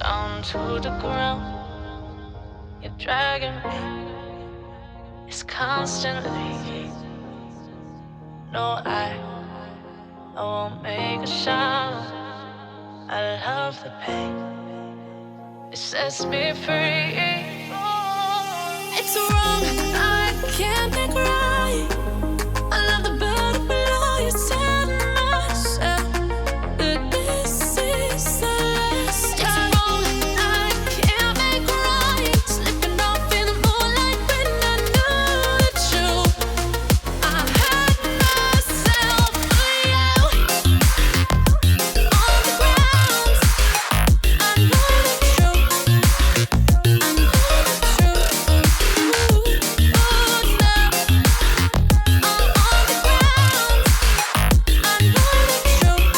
down to the ground. You're dragging me, it's constantly. No, I won't make a sound. I love the pain, it sets me free. It's wrong, I can't think right. I love the better below. You said myself that this is the last time. It's wrong, I can't make right. Slipping off in the moonlight when I knew the truth. I had myself for you. On the ground, I know the truth. I know the truth. Ooh, now I'm on the ground. I know the truth.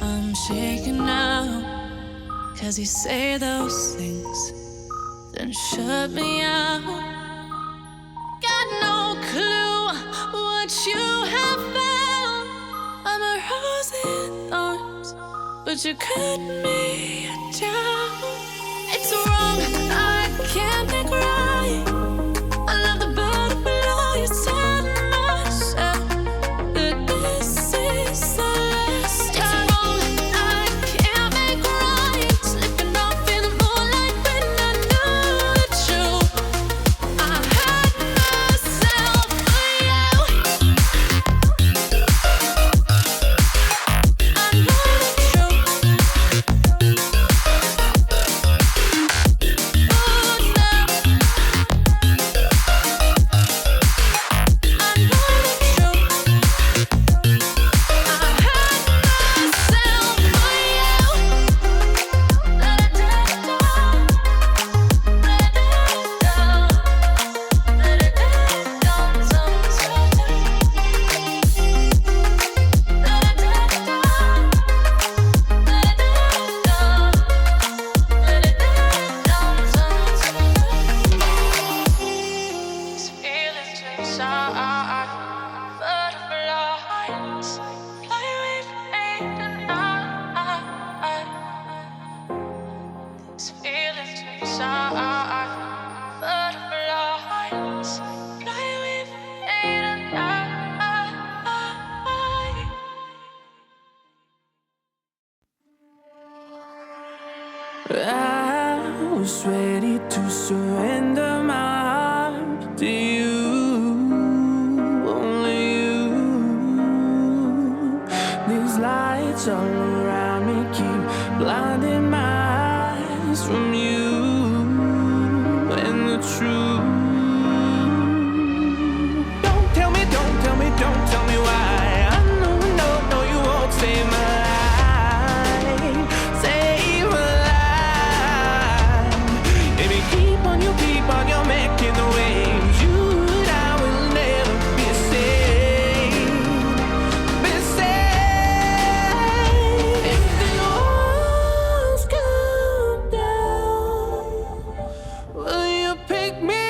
I'm shaking now, 'cause you say those things, then shut me out. Got no clue what you have found. I'm a rose in thorns, but you cut me down. It's wrong, I can't think right. I love the better below. You said myself that this is the last time. It's wrong, I can't make right. Slipping off in the moonlight when I knew the truth. I had myself for you. I know the truth. Oh, now I know the I was ready to surrender my heart to you, only you. These lights all around me keep blinding my eyes from you and the truth. Don't tell me, don't tell me, don't tell me why. I know, no, no, you won't save my life. Save my life. Baby, keep on, you're making the waves. You and I will never be saved. Be saved. If the walls come down, will you pick me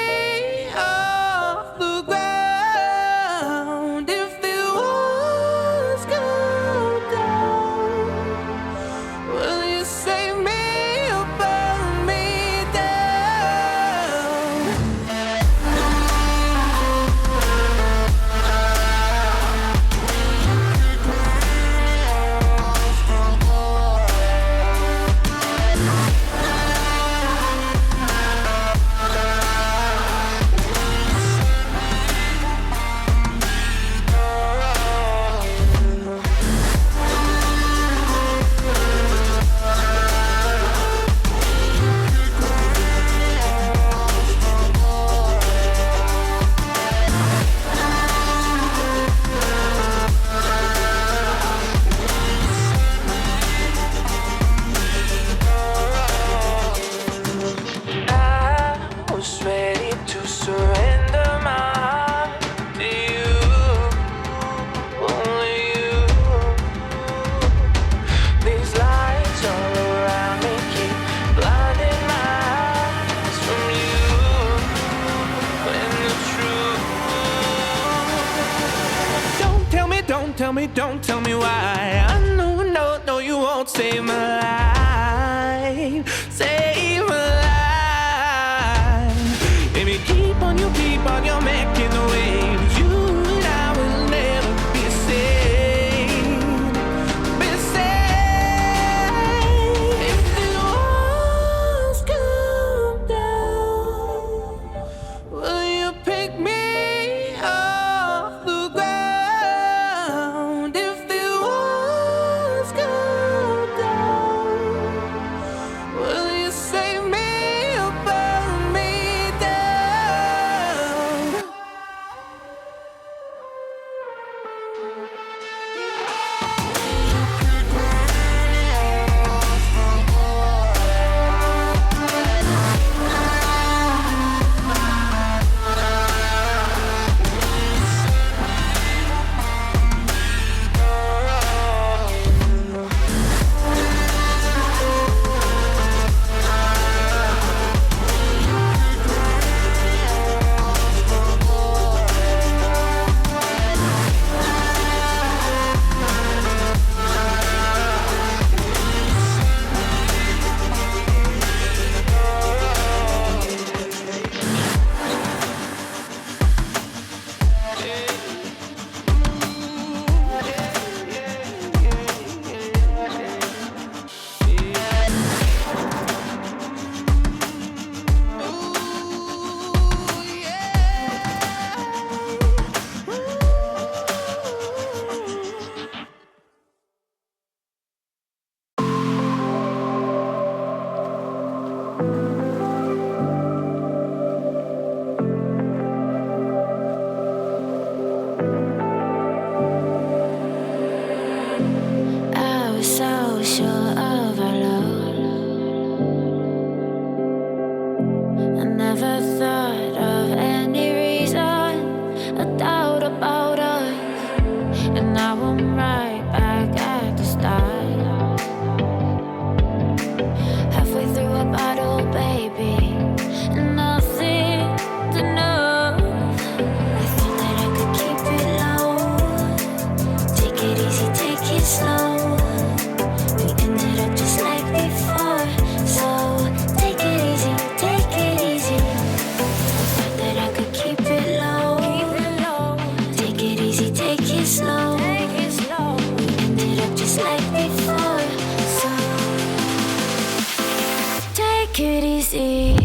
me, don't tell me why. I know, no, no, you won't save my life. Save my life. Baby, keep on your making the waves. You and I will never be safe. Be safe. If the walls come down, will you pick me off the ground? If the walls come down, will you save me or burn me down? I was so sure of our love. I never thought of any reason, a doubt about us. And now I'm right back at the start. Halfway through a bottle, baby, and nothing enough. I thought that I could keep it low. Take it easy, take it slow. We ended up just like before. So take it easy, take it easy. I thought that I could keep it low. Take it easy, take it slow. We ended up just like before. So take it easy.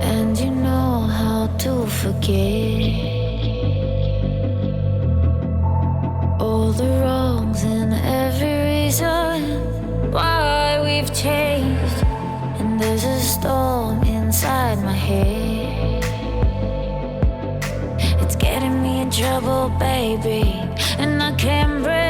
And you know how to forget all the wrongs and every reason why we've changed. And there's a storm inside my head. It's getting me in trouble, baby, and I can't breathe.